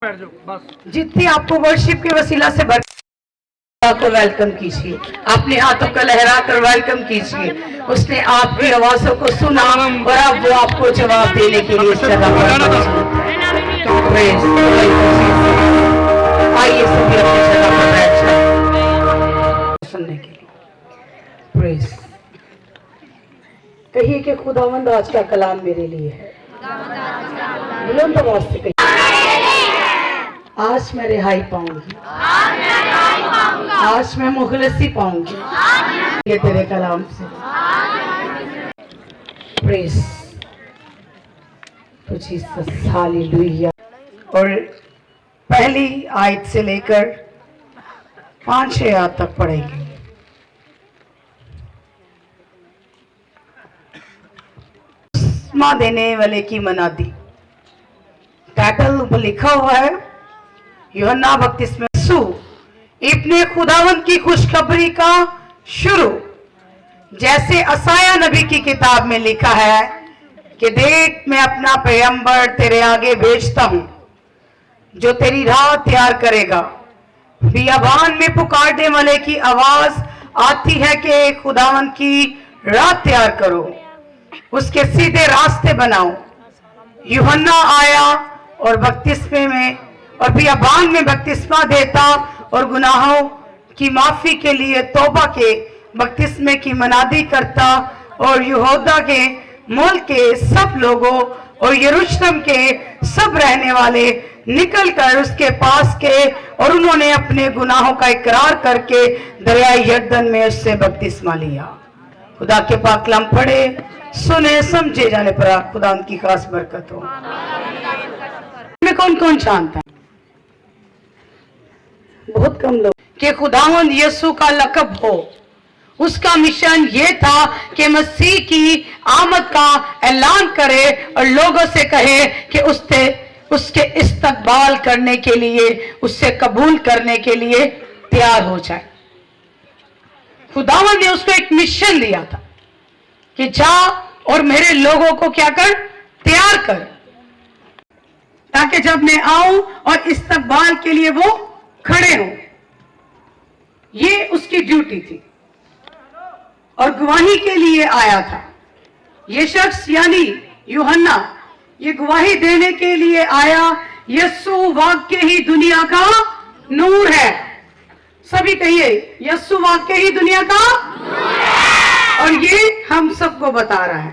जितनी आपको वर्शिप के वसीला से को वेलकम कीजिए, अपने हाथों को लहरा कर वेलकम कीजिए। उसने आपकी आवाजों को सुना और अब वो आपको जवाब देने के लिए चला। आइए सभी अपनी जगह पर बैठ जाए सुनने के लिए। प्रेज कहिए कि खुदावंद आज का कलाम मेरे लिए है। बुलंद आवाज से कहिए, आज मैं रिहाई पाऊंगी, आज मैं मुखलसी पाऊंगी ये तेरे कलाम से। प्रेज तो जीसस, हालेलुया। और पहली आयत से लेकर 5-6 आयत तक पढ़ेंगे। बपतिस्मा देने वाले की मनादी, टाइटल ऊपर लिखा हुआ है यूहन्ना बपतिस्मा इब्ने खुदावंद की खुशखबरी का शुरू। जैसे असाया नबी की किताब में लिखा है कि देख मैं अपना पैगंबर तेरे आगे भेजता हूं जो तेरी राह तैयार करेगा। बियाबान में पुकारने वाले की आवाज आती है कि खुदावंद की राह तैयार करो, उसके सीधे रास्ते बनाओ। यूहन्ना आया और बपतिस्मे में और बियाबान में बपतिस्मा देता और गुनाहों की माफी के लिए तौबा के बपतिस्मे की मनादी करता। और यहूदा के मुल्क के सब लोगों और यरूशलेम के सब रहने वाले निकलकर उसके पास के और उन्होंने अपने गुनाहों का इकरार करके दरियाई यरदन में उससे बपतिस्मा लिया। खुदा के पाक कलाम पढ़े, सुने, समझे जाने पर खुदा उनकी खास बरकत हो। में कौन कौन जानता है? बहुत कम लोग कि खुदावंद यीशु का लक़ब हो। उसका मिशन ये था कि मसीह की आमद का ऐलान करे और लोगों से कहे कि उसके इस्तकबाल करने के लिए, उससे कबूल करने के लिए तैयार हो जाए। खुदावंद ने उसको एक मिशन दिया था कि जा और मेरे लोगों को क्या कर, तैयार कर, ताकि जब मैं आऊं और इस्तकबाल के लिए वो खड़े हो। ये उसकी ड्यूटी थी और गवाही के लिए आया था। ये शख्स यानी यूहन्ना ये गवाही देने के लिए आया यीशु वाकई ही दुनिया का नूर है। सभी कहिए, यीशु वाकई ही दुनिया का नूर है। और ये हम सबको बता रहा है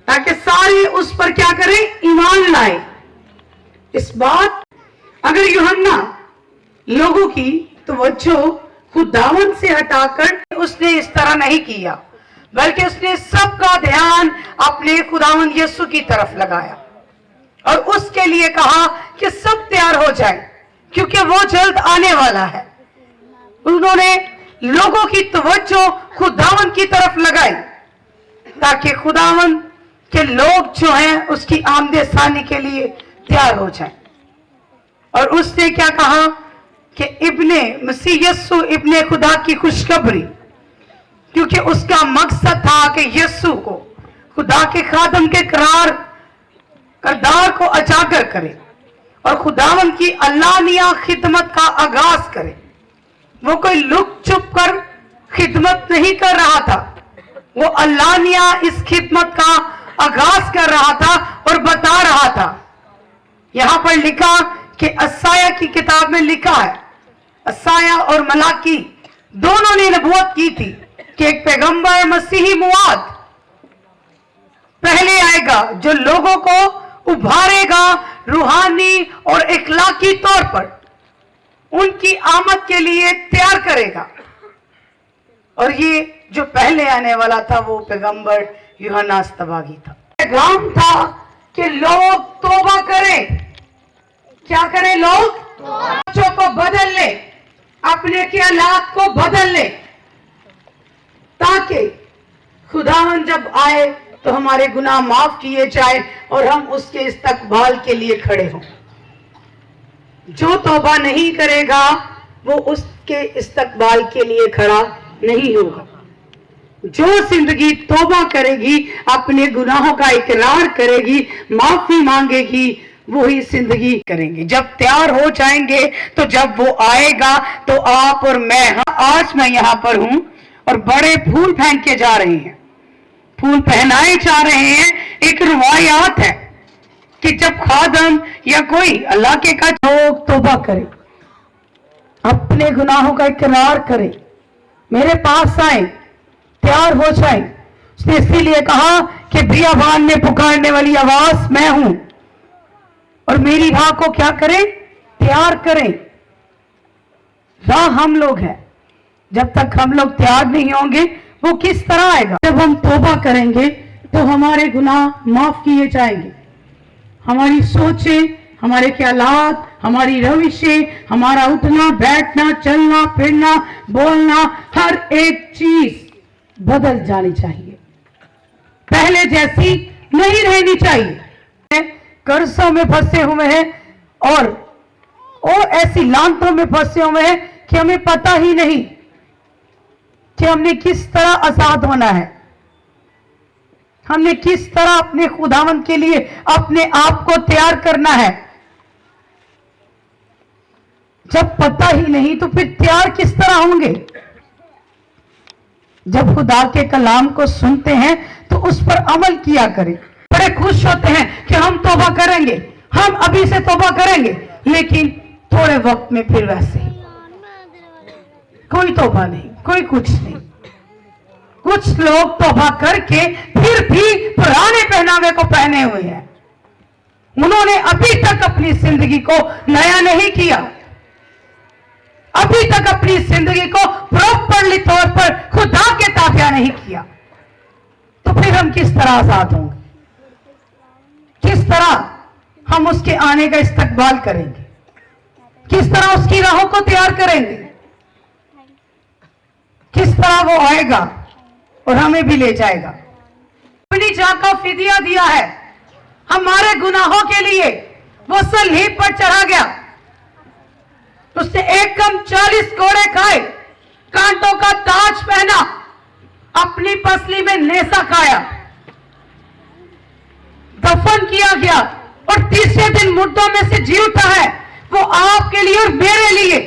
ताकि सारे उस पर क्या करें, ईमान लाए। इस बात अगर यूहन्ना लोगों की तवज्जो खुदावंद से हटाकर उसने इस तरह नहीं किया, बल्कि उसने सबका ध्यान अपने खुदावंद यीशु की तरफ लगाया और उसके लिए कहा कि सब तैयार हो जाए क्योंकि वो जल्द आने वाला है। उन्होंने लोगों की तवज्जो खुदावंद की तरफ लगाई ताकि खुदावंद के लोग जो हैं उसकी आमदे सानी के लिए तैयार हो जाए। और उसने क्या कहा कि इब्ने मसीह यीशु इब्ने खुदा की खुशखबरी, क्योंकि उसका मकसद था कि यीशु को खुदा के खादम के किरदार को उजागर करे और खुदावंद की अल्लानिया खिदमत का आगाज करे। वो कोई लुक छुप कर खिदमत नहीं कर रहा था, वो अल्लानिया इस खिदमत का आगाज कर रहा था और बता रहा था। यहां पर लिखा कि असाया की किताब में लिखा है, असाया और मलाकी दोनों ने नबूवत की थी कि एक पैगंबर मसीही मुआद पहले आएगा जो लोगों को उभारेगा रूहानी और इखलाकी तौर पर, उनकी आमद के लिए तैयार करेगा। और ये जो पहले आने वाला था वो पैगंबर यूहन्ना अस्तबागी था। पैगाम था कि लोग तौबा करें। क्या करें लोग? बच्चों को बदल ले, अपने के हालात को बदल ले, ताकि खुदावंद जब आए तो हमारे गुनाह माफ किए जाए और हम उसके इस्तकबाल के लिए खड़े हों। जो तौबा नहीं करेगा वो उसके इस्तकबाल के लिए खड़ा नहीं होगा। जो जिंदगी तौबा करेगी, अपने गुनाहों का इकरार करेगी, माफी मांगेगी, वो ही जिंदगी करेंगे। जब तैयार हो जाएंगे तो जब वो आएगा तो आप और मैं, आज मैं यहाँ पर हूं और बड़े फूल फेंक के जा रहे हैं, फूल पहनाए जा रहे हैं। एक रिवायात है कि जब खादम या कोई अल्लाह के का लोग तौबा करे, अपने गुनाहों का इकरार करे, मेरे पास आए, तैयार हो जाए। उसने इसीलिए कहा कि बियाबान में पुकारने वाली आवाज मैं हूं और मेरी राह को क्या करें, तैयार करें। राह हम लोग हैं, जब तक हम लोग तैयार नहीं होंगे वो किस तरह आएगा। जब हम तौबा करेंगे तो हमारे गुनाह माफ किए जाएंगे, हमारी सोचें, हमारे ख्यालात, हमारी रविशें, हमारा उठना बैठना, चलना फिरना, बोलना, हर एक चीज बदल जानी चाहिए, पहले जैसी नहीं रहनी चाहिए। कर्जों में फंसे हुए हैं और ऐसी लानतों में फंसे हुए हैं कि हमें पता ही नहीं कि हमने किस तरह आजाद होना है, हमने किस तरह अपने खुदावंद के लिए अपने आप को तैयार करना है। जब पता ही नहीं तो फिर तैयार किस तरह होंगे। जब खुदा के कलाम को सुनते हैं तो उस पर अमल किया करें। बड़े खुश होते हैं कि हम तौबा करेंगे, हम अभी से तौबा करेंगे, लेकिन थोड़े वक्त में फिर वैसे ही, कोई तौबा नहीं, कोई कुछ नहीं। कुछ लोग तौबा करके फिर भी पुराने पहनावे को पहने हुए हैं, उन्होंने अभी तक अपनी जिंदगी को नया नहीं किया, अभी तक अपनी जिंदगी को प्रॉपरली तौर पर खुदा के ताबिया नहीं किया। तो फिर हम किस तरह आजाद होंगे, किस तरह हम उसके आने का इस्तकबाल करेंगे, किस तरह उसकी राहों को तैयार करेंगे, किस तरह वो आएगा और हमें भी ले जाएगा। अपनी जान का फिदिया दिया है हमारे गुनाहों के लिए, वो सलीब पर चढ़ा गया, उसने एक कम 40 कोड़े खाए, कांटों का ताज पहना, अपनी पसली में नेसा खाया, दफन किया गया और तीसरे दिन मुर्दों में से जी उठा है। वो आपके लिए और मेरे लिए,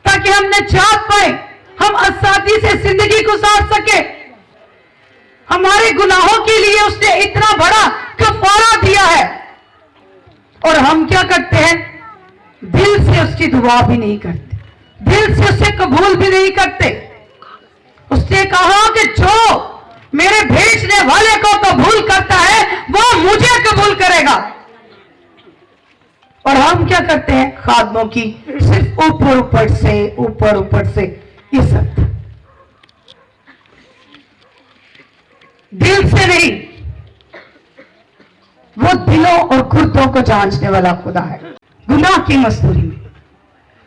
ताकि हम निजात पाए, हम आजादी से जिंदगी गुजार सके। हमारे गुनाहों के लिए उसने इतना बड़ा कफारा दिया है और हम क्या करते हैं, दिल से उसकी दुआ भी नहीं करते, दिल से उसे कबूल भी नहीं करते। उसने कहा कि जो मेरे भेजने वाले को कबूल करता है वो मुझे कबूल करेगा। और हम क्या करते हैं, खादमों की सिर्फ ऊपर ऊपर से इज्जत, दिल से नहीं। वो दिलों और खुर्दों को जांचने वाला खुदा है। गुनाह की मजदूरी में,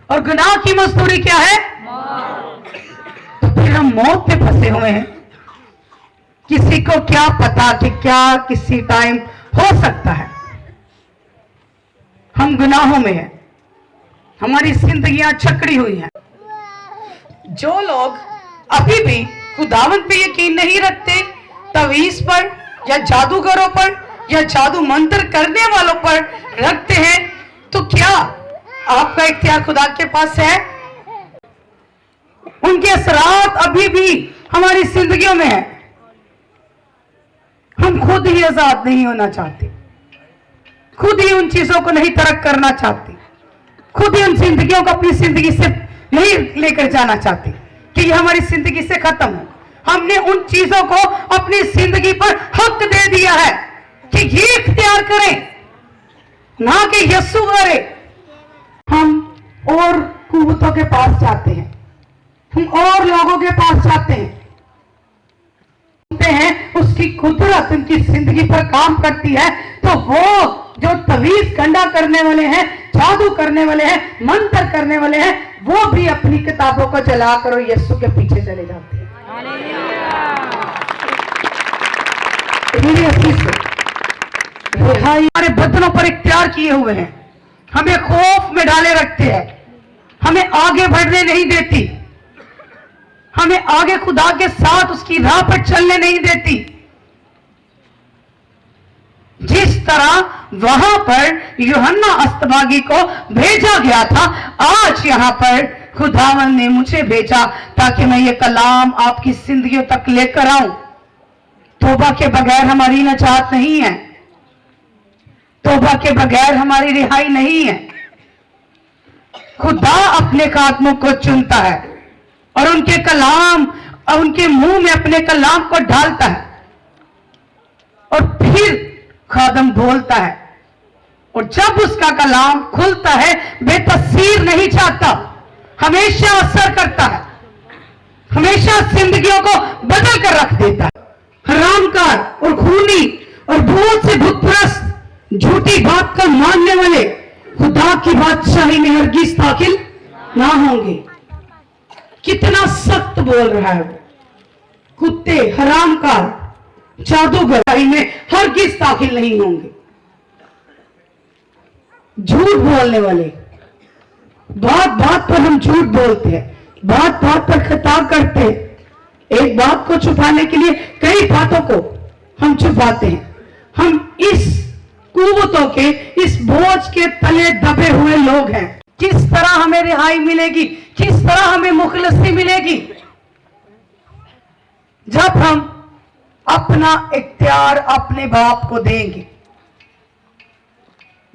और गुनाह की मजदूरी क्या है, तो फिर हम मौत पे फंसे हुए हैं। किसी को क्या पता कि क्या किसी टाइम हो सकता है। हम गुनाहों में हैं, हमारी जिंदगियां छकड़ी हुई हैं। जो लोग अभी भी खुदावंद पे यकीन नहीं रखते, तवीज पर या जादूगरों पर या जादू मंत्र करने वालों पर रखते हैं, तो क्या आपका इख्तियार खुदा के पास है? उनके असरात अभी भी हमारी जिंदगियों में है। हम खुद ही आजाद नहीं होना चाहते, खुद ही उन चीजों को नहीं तरक करना चाहते, खुद ही उन जिंदगियों को अपनी जिंदगी से नहीं लेकर जाना चाहते कि ये हमारी जिंदगी से खत्म हो। हमने उन चीजों को अपनी जिंदगी पर हक दे दिया है कि ये इख्तियार करें, ना कि यस्सु करे। हम और कुव्वतों के पास जाते हैं, हम और लोगों के पास जाते हैं, उसकी कुदरत उनकी जिंदगी पर काम करती है। तो वो जो तवीज कंडा करने वाले हैं, जादू करने वाले हैं, मंत्र करने वाले हैं, वो भी अपनी किताबों को जलाकर और यीशु के पीछे चले जाते हैं। हमारे बदनों पर इख्तियार किए हुए हैं, हमें खौफ में डाले रखते हैं, हमें आगे बढ़ने नहीं देती, हमें आगे खुदा के साथ उसकी राह पर चलने नहीं देती। जिस तरह वहां पर यूहन्ना अस्तबागी को भेजा गया था, आज यहां पर खुदावन ने मुझे भेजा ताकि मैं ये कलाम आपकी जिंदगियों तक लेकर आऊं। तौबा के बगैर हमारी नजात नहीं है, तौबा के बगैर हमारी रिहाई नहीं है। खुदा अपने खादमों को चुनता है और उनके कलाम और उनके मुंह में अपने कलाम को डालता है और फिर खादम बोलता है, और जब उसका कलाम खुलता है बेतसीर नहीं जाता, हमेशा असर करता है, हमेशा जिंदगियों को बदल कर रख देता है। हरामकार और खूनी और बहुत से बुतप्रस्त झूठी बात का मानने वाले खुदा की बादशाही में हरगिज दाखिल ना होंगे। कितना सख्त बोल रहा है वो। कुत्ते, हरामकार, जादूगर में हरगिज दाखिल नहीं होंगे। झूठ बोलने वाले, बात बात पर हम झूठ बोलते हैं, बात बात पर खिताब करते हैं, एक बात को छुपाने के लिए कई बातों को हम छुपाते हैं। हम इस कुव्वतों के, इस बोझ के तले दबे हुए लोग हैं। किस तरह हमें रिहाई मिलेगी, किस तरह हमें मुखलसी मिलेगी? जब हम अपना इख्तियार अपने बाप को देंगे,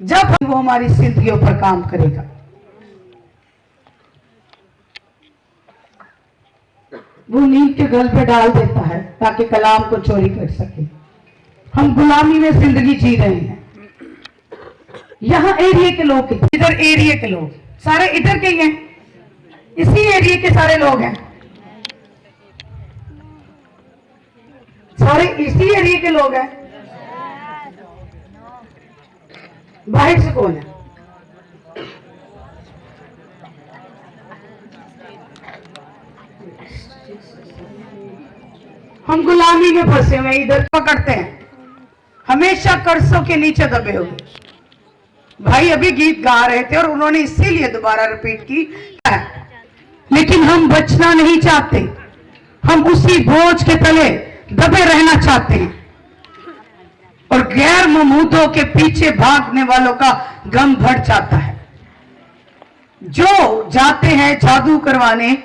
जब वो हमारी जिंदगियों पर काम करेगा। वो नींव के गल पे डाल देता है ताकि कलाम को चोरी कर सके। हम गुलामी में जिंदगी जी रहे हैं। यहाँ एरिया के लोग, इधर एरिया के लोग, सारे इधर के ही हैं, इसी एरिया के सारे लोग हैं, सारे इसी एरिया के लोग हैं। बाहर से कौन है? हम गुलामी में फंसे हुए, इधर पकड़ते हैं, हमेशा कर्जों के नीचे दबे हुए। भाई अभी गीत गा रहे थे और उन्होंने इसीलिए दोबारा रिपीट की, लेकिन हम बचना नहीं चाहते, हम उसी बोझ के तले दबे रहना चाहते हैं और गैर ममूदों के पीछे भागने वालों का गम बढ़ जाता है। जो जाते हैं जादू करवाने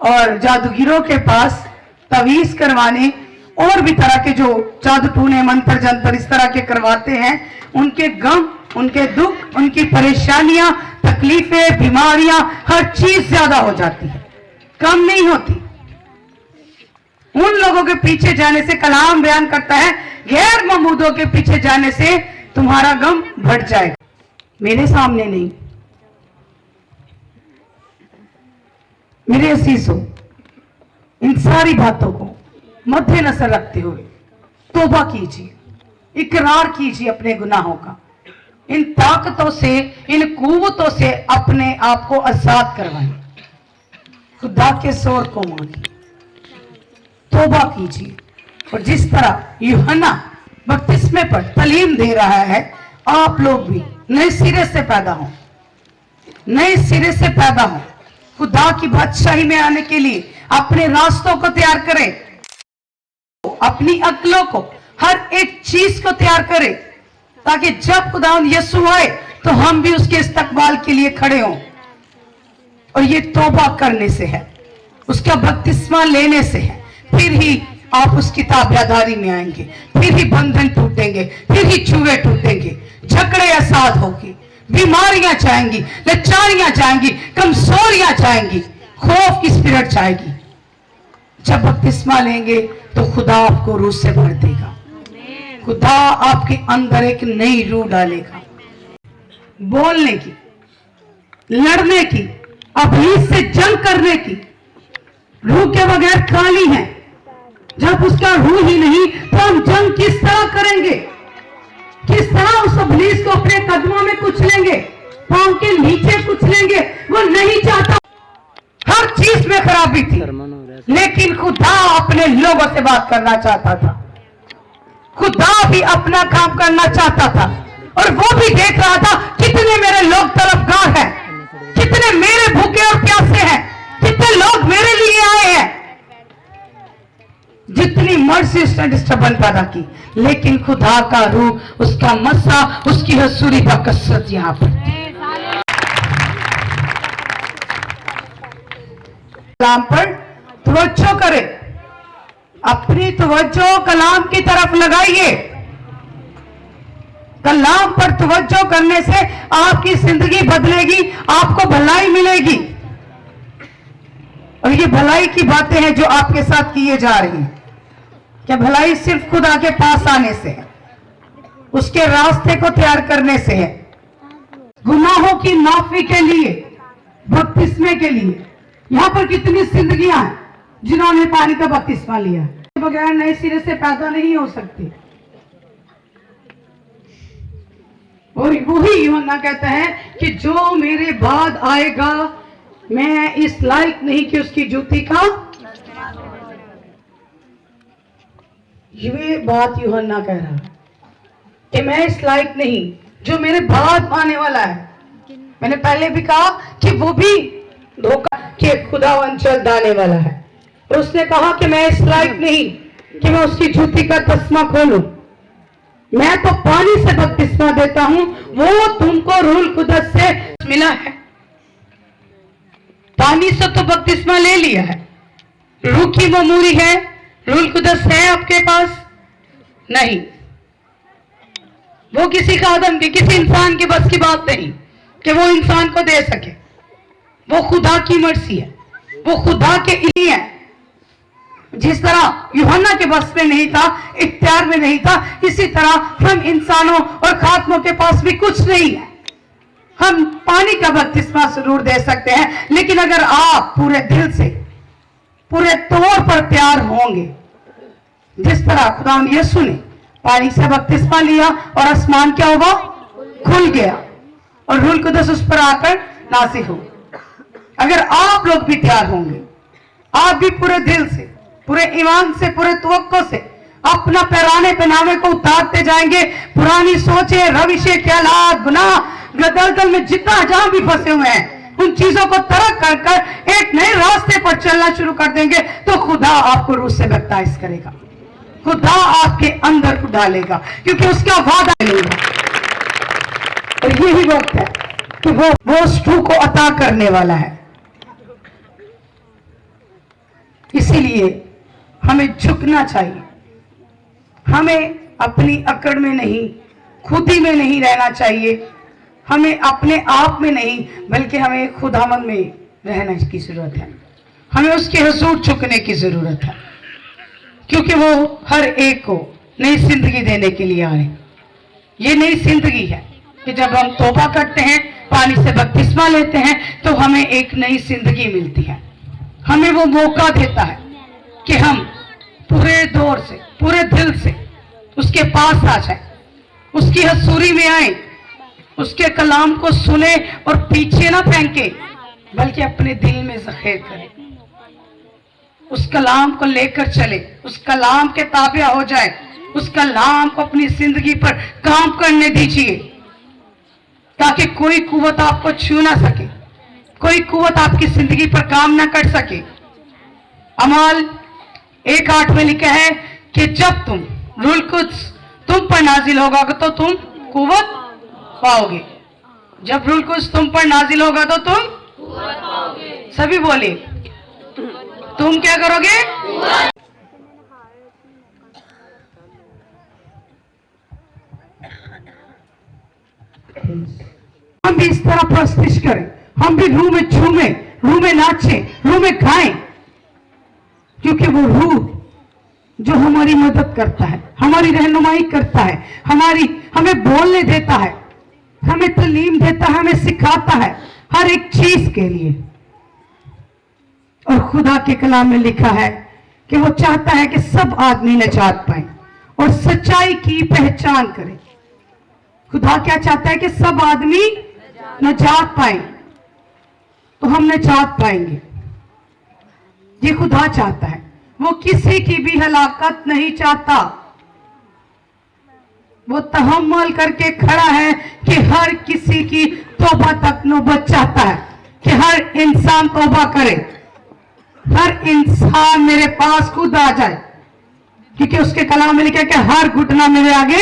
और जादूगिरों के पास तवीज करवाने और भी तरह के जो जादू टूने, मंत्र जंतर इस तरह के करवाते हैं, उनके गम, उनके दुख, उनकी परेशानियां, तकलीफें, बीमारियां, हर चीज ज्यादा हो जाती है, कम नहीं होती। उन लोगों के पीछे जाने से, कलाम बयान करता है, गैर ममूदों के पीछे जाने से तुम्हारा गम बढ़ जाएगा। मेरे सामने नहीं, मेरे अजीजों, इन सारी बातों को मद्देनजर रखते हुए तौबा कीजिए, इकरार कीजिए अपने गुनाहों का। इन ताकतों से, इन कुव्वतों से अपने आप को आजाद करवाएं। खुदा के जोर को मानिए, तौबा कीजिए। और जिस तरह यूहन्ना बपतिस्मे पर तालीम दे रहा है, आप लोग भी नए सिरे से पैदा हो, नए सिरे से पैदा हो। खुदा की बादशाही में आने के लिए अपने रास्तों को तैयार करें, अपनी अक्लों को, हर एक चीज को तैयार करें, ताकि जब खुदावंद यीशु आए तो हम भी उसके इस्तकबाल के लिए खड़े हों। और ये तौबा करने से है, उसका बपतिस्मा लेने से है, फिर ही आप उसकी ताबेदारी में आएंगे, फिर ही बंधन टूटेंगे, फिर ही छुए टूटेंगे, झगड़े आसाद होगी, बीमारियां जाएंगी, लाचारियां जाएंगी, कमजोरियां जाएंगी, खौफ की स्पिरिट जाएगी। जब बपतिस्मा लेंगे तो खुदा आपको रूह से भर देगा, खुदा आपके अंदर एक नई रूह डालेगा, बोलने की, लड़ने की, अभी से जंग करने की। रूह के बगैर खाली है। जब उसका रूह ही नहीं तो हम जंग किस तरह करेंगे? किस तरह उस इब्लीस को अपने कदमों में कुचलेंगे, पांव के नीचे कुचलेंगे? वो नहीं चाहता। हर चीज में खराबी थी, लेकिन खुदा अपने लोगों से बात करना चाहता था। खुदा भी अपना काम करना चाहता था और वो भी देख रहा था कितने मेरे लोग तलबगार हैं, कितने मेरे भूखे और प्यासे हैं, कितने लोग मेरे लिए आए हैं। जितनी मर्जी सी उसने डिस्टर्बेंस पैदा की, लेकिन खुदा का रूह, उसका मसा, उसकी हसूरी का कसरत यहाँ पर कलाम पर तवज्जो करें, अपनी तवज्जो कलाम की तरफ लगाइए। कलाम पर तवज्जो करने से आपकी जिंदगी बदलेगी, आपको भलाई मिलेगी। और ये भलाई की बातें हैं जो आपके साथ किए जा रही हैं। क्या भलाई सिर्फ खुदा के पास आने से है, उसके रास्ते को तैयार करने से है, गुनाहों की माफी के लिए, बपतिस्मे के लिए। यहां पर कितनी जिंदगियां हैं जिन्होंने पानी का बपतिस्मा लिया, बगैर नए सिरे से पैदा नहीं हो सकती। और वही यूहन्ना कहता है कि जो मेरे बाद आएगा, मैं इस लायक नहीं कि उसकी जूती का। ये बात यूहन्ना कह रहा है कि मैं इस लायक नहीं, जो मेरे बाद आने वाला है। मैंने पहले भी कहा कि वो भी धोखा के खुदावन चल आने वाला है, और उसने कहा कि मैं इस लायक नहीं कि मैं उसकी जूती का तस्मा खोलूं। मैं तो पानी से बपतिस्मा देता हूं, वो तुमको रूह कुदस से मिला है। पानी से तो बपतिस्मा ले लिया है, रूह की ममूरी है, रूह कुदस है आपके पास नहीं। वो किसी का आदम की, किसी इंसान के बस की बात नहीं कि वो इंसान को दे सके। वो खुदा की मर्जी है, वो खुदा के इल्म है। जिस तरह यूहन्ना के बस में नहीं था, इख्तियार में नहीं था, इसी तरह हम इंसानों और खात्मों के पास भी कुछ नहीं है। हम पानी का बपतिस्मा जरूर दे सकते हैं, लेकिन अगर आप पूरे दिल से, पूरे तौर पर तैयार होंगे, जिस तरह खुदा यीशु ने पानी से बपतिस्मा लिया और आसमान क्या हुआ, खुल गया और रूह कुदस उस पर आकर नाज़िल हो। अगर आप लोग भी तैयार होंगे, आप भी पूरे दिल से, पूरे ईमान से, पूरे तवक्को से अपना पैराने पहनावे को उतारते जाएंगे, पुरानी सोचे, रविशे, ख्यालात, गुनाह, दलदल में जितना जहां भी फंसे हुए हैं, उन चीजों को तरक कर कर एक नए रास्ते पर चलना शुरू कर देंगे, तो खुदा आपको रूह से बैप्टाइज करेगा, खुदा आपके अंदर को डालेगा, क्योंकि उसका वादा मिलेगा। और यही वक्त है कि वो उस रूह को अता करने वाला है। इसीलिए हमें झुकना चाहिए, हमें अपनी अकड़ में नहीं, खुदी में नहीं रहना चाहिए, हमें अपने आप में नहीं, बल्कि हमें खुदावंद में रहने की जरूरत है। हमें उसके हुजूर झुकने की जरूरत है, क्योंकि वो हर एक को नई जिंदगी देने के लिए आए। ये नई जिंदगी है कि जब हम तौबा करते हैं, पानी से बपतिस्मा लेते हैं, तो हमें एक नई जिंदगी मिलती है। हमें वो मौका देता है कि हम पूरे दौर से, पूरे दिल से उसके पास आ जाए, उसकी हसूरी में आए, उसके कलाम को सुने और पीछे ना फेंके, बल्कि अपने दिल में ज़ख़ीर करें, उस कलाम को लेकर चले, उस कलाम के ताबे हो जाए, उस कलाम को अपनी जिंदगी पर काम करने दीजिए, ताकि कोई कुव्वत आपको छू ना सके, कोई कुव्वत आपकी जिंदगी पर काम ना कर सके। अमाल 1:8 में लिखा है कि जब तुम रूह कुद्स तुम पर नाजिल होगा तो तुम कुव्वत पाओगे। जब रूह कुद्स तुम पर नाजिल होगा तो तुम कुव्वत पाओगे। सभी बोले, तुम क्या करोगे? हम भी इस तरह प्रस्तिश करें, हम भी रूह में झूमे, रूह में नाचे, रूह में गाएं, क्योंकि वो रूह जो हमारी मदद करता है, हमारी रहनुमाई करता है, हमें बोलने देता है, हमें तालीम देता है, हमें सिखाता है हर एक चीज के लिए। और खुदा के कलाम में लिखा है कि वो चाहता है कि सब आदमी निजात पाए और सच्चाई की पहचान करें। खुदा क्या चाहता है कि सब आदमी निजात पाए, तो हम निजात पाएंगे। ये खुदा चाहता है, वो किसी की भी हलाकत नहीं चाहता। वो तहम्मुल करके खड़ा है कि हर किसी की तौबा तक नौबत चाहता है कि हर इंसान तौबा करे, हर इंसान मेरे पास खुद आ जाए, क्योंकि उसके कलाम में लिखा कि हर घुटना मेरे आगे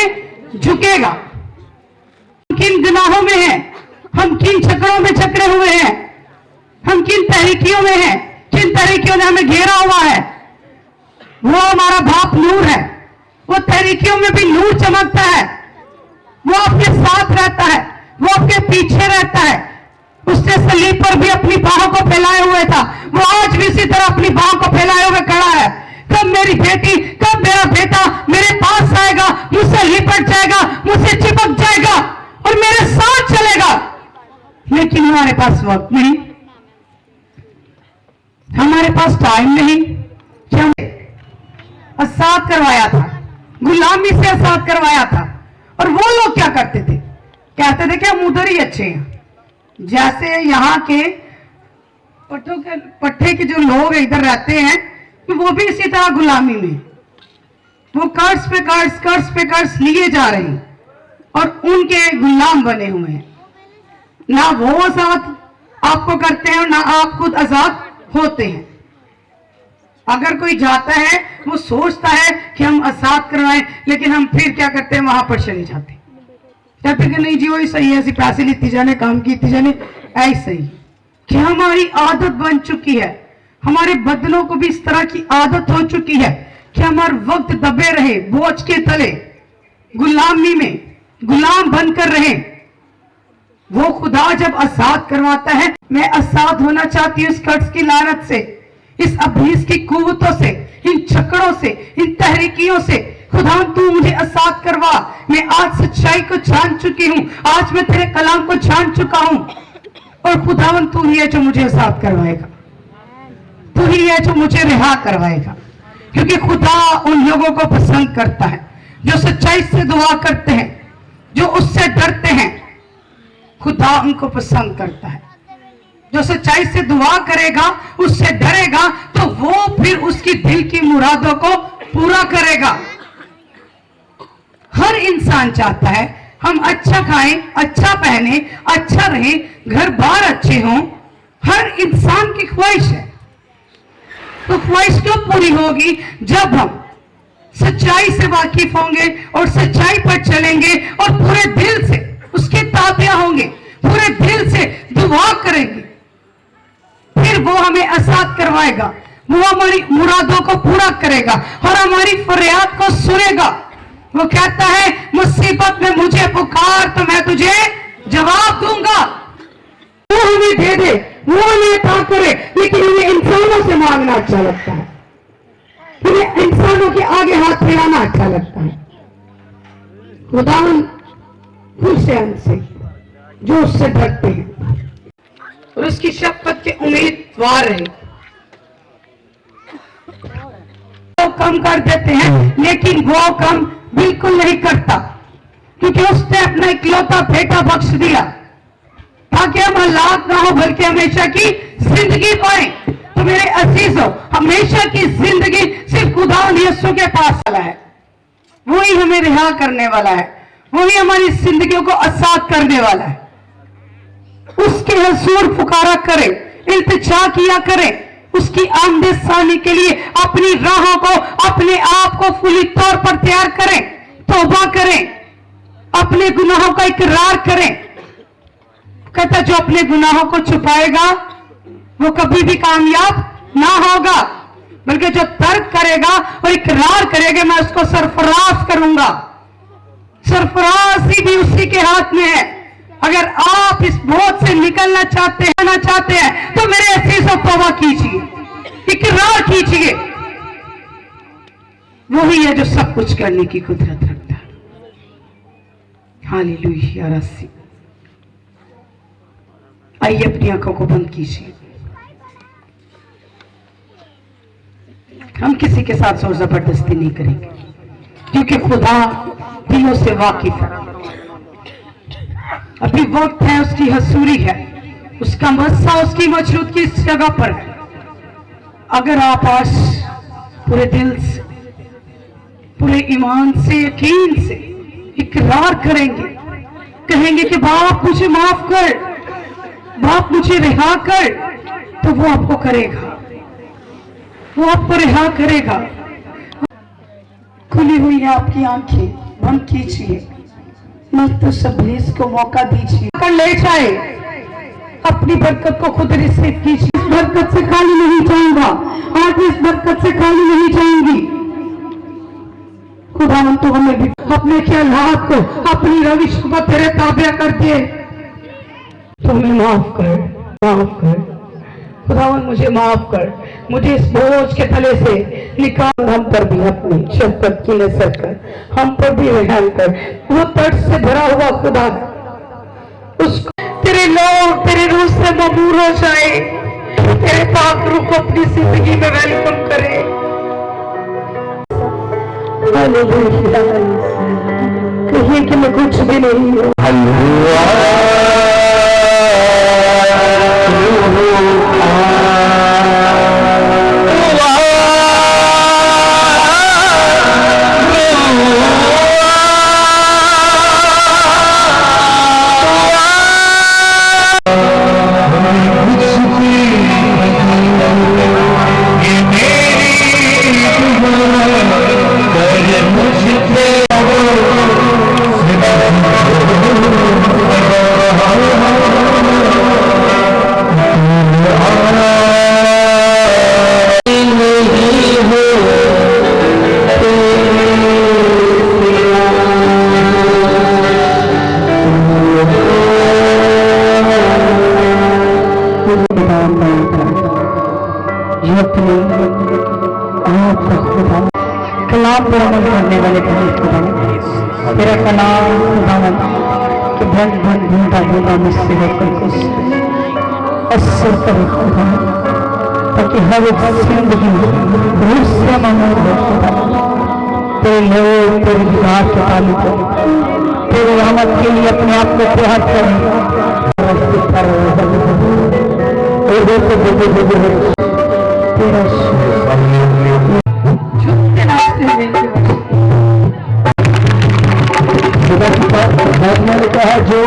झुकेगा। हम किन गुनाहों में हैं, हम किन चक्रों में चक्रे हुए हैं, हम किन तहरीकियों में हैं, किन तहरीकियों ने हमें घेरा हुआ है। वो हमारा बाप नूर है, वो तहरीकियों में भी नूर चमकता है, वो आपके साथ रहता है, वो आपके पीछे रहता है। उसने सलीब पर भी अपनी बाहों को फैलाए हुए था, वो आज भी इसी तरह अपनी बाहों को फैलाए हुए खड़ा है। कब मेरी बेटी, कब मेरा बेटा मेरे पास आएगा, मुझसे लिपट जाएगा, मुझसे चिपक जाएगा और मेरे साथ चलेगा। लेकिन हमारे पास वक्त नहीं, हमारे पास टाइम नहीं। क्या आजाद करवाया था, गुलामी से आजाद करवाया था। और वो लोग क्या करते थे, कहते थे कि हम उधर ही अच्छे हैं। जैसे यहाँ के पट्टे के जो लोग इधर रहते हैं, तो वो भी इसी तरह गुलामी में, वो कर्ज पे कर्ज लिए जा रहे हैं और उनके गुलाम बने हुए हैं। ना वो आजाद आपको करते हैं और ना आप खुद आजाद होते हैं। अगर कोई जाता है वो सोचता है कि हम आजाद करवाएं, लेकिन हम फिर क्या करते हैं, वहां पर चले जाते हैं, कहते हैं कि नहीं जी वही सही है, ऐसे पैसे लेती जाने, काम की जाने, ऐसे ही। कि हमारी आदत बन चुकी है, हमारे बदनों को भी इस तरह की आदत हो चुकी है कि हमारा वक्त दबे रहे बोझ के तले, गुलामी में गुलाम बनकर रहे। वो खुदा जब आजाद करवाता है, मैं आजाद होना चाहती हूँ इस कर्ज की लानत से, इस अभीस की कुव्वतों से, इन चक्रों से, इन तहरीकियों से। खुदा तू मुझे आजाद करवा, मैं आज सच्चाई को जान चुकी हूँ, आज मैं तेरे कलाम को जान चुका हूँ। और खुदावन तू ही है जो मुझे आजाद करवाएगा, तू ही है जो मुझे रिहा करवाएगा। क्योंकि खुदा उन लोगों को पसंद करता है जो सच्चाई से दुआ करते हैं, जो उससे डरते हैं। खुदा उनको पसंद करता है जो सच्चाई से दुआ करेगा, उससे डरेगा, तो वो फिर उसकी दिल की मुरादों को पूरा करेगा। हर इंसान चाहता है हम अच्छा खाएं, अच्छा पहने, अच्छा रहें, घर बार अच्छे हों। हर इंसान की ख्वाहिश है। तो ख्वाहिश क्यों पूरी होगी, जब हम सच्चाई से वाकिफ होंगे और सच्चाई पर चलेंगे और पूरे दिल से उसके ताबिया होंगे, पूरे दिल से दुआ करेंगे, फिर वो हमें आजाद करवाएगा, वो हमारी मुरादों को पूरा करेगा और हमारी फरियाद को सुनेगा। वो कहता है मुसीबत में मुझे पुकार तो मैं तुझे जवाब दूंगा। वो हमें दे दे, वो हमें अता करे, लेकिन हमें इंसानों से मांगना अच्छा लगता है, हमें इंसानों के आगे हाथ फैलाना अच्छा लगता है। खुदा खुश है हमसे जो उससे डरते हैं और उसकी शफ़क़त के उम्मीदवार रहे। वो कम कर देते हैं, लेकिन वो कम बिल्कुल नहीं करता, क्योंकि उसने अपना इकलौता बेटा बख्श दिया ताकि हम हलाक ना हो बल्कि हमेशा की जिंदगी पाए। तो मेरे अजीजों, हमेशा की जिंदगी सिर्फ खुदा यीशु के पास वाला है। वही हमें रिहा करने वाला है, वही हमारी जिंदगियों को आजाद करने वाला है। उसके हजूर पुकारा करें, इल्तिजा किया करें, उसकी आमदे सानी के लिए अपनी राहों को, अपने आप को फुली तौर पर तैयार करें, तौबा करें, अपने गुनाहों का इकरार करें। कहता जो अपने गुनाहों को छुपाएगा वो कभी भी कामयाब ना होगा, बल्कि जो तर्क करेगा और इकरार करेगा मैं उसको सरफराज करूंगा। सरफराजी भी उसी के हाथ में है। अगर आप इस बोझ से निकलना चाहते हैं तो मेरे अजीजों तौबा कीजिए, इकरार कीजिए। वही है जो सब कुछ करने की कुदरत रखता है। हालेलुया रस्सी। आइए अपनी आंखों को बंद कीजिए। हम किसी के साथ जोर जबरदस्ती नहीं करेंगे, क्योंकि खुदा दिलों से वाकिफ है। अभी वक्त है, उसकी हसूरी है, उसका मस्सा, उसकी मौजूदगी इस जगह पर है। अगर आप आज पूरे दिल से, पूरे ईमान से, यकीन से इकरार करेंगे, कहेंगे कि बाप मुझे माफ कर, बाप मुझे रिहा कर, तो वो आपको करेगा, वो आपको रिहा करेगा। खुली हुई है आपकी आंखें, बंद कीजिए, मस्त तबलीग को मौका दीजिए, कर ले जाए, अपनी बरकत को खुद रिसीव कीजिए। इस बरकत से खाली नहीं जाऊंगा, आज इस बरकत से खाली नहीं जाऊंगी। खुदावन तो हमें भी अपने ख्यालात को, अपनी रविश को तेरे ताबे कर दिए। तुम्हें माफ कर, माफ कर खुदावन, मुझे माफ कर, मुझे इस बोझ के तले से निकाल। हम पर भी अपनी शफकत की नजर कर, हम पर भी रहम कर। वो तर्स से भरा हुआ खुदा, उसको तेरे लोग तेरे रूह से मबूर हो जाए, तेरे पाक रूह को अपनी जिंदगी में वेलकम करे। कहिए कि मैं कुछ भी नहीं हूँ। कलाम पर अमल करने वाले खुदा, तेरा कलाम खुदावन कि भन भन ढूंढा ढूंढा मुझसे होकर कुछ असर करे खुदा, ताकि हर एक जिंदगी रूह से ममूर हो खुदा। तेरे लोग तेरे दीदार के ताल्लुक हो, तेरे रहमत के लिए अपने आप को तैयार करें। तेरा कहा जो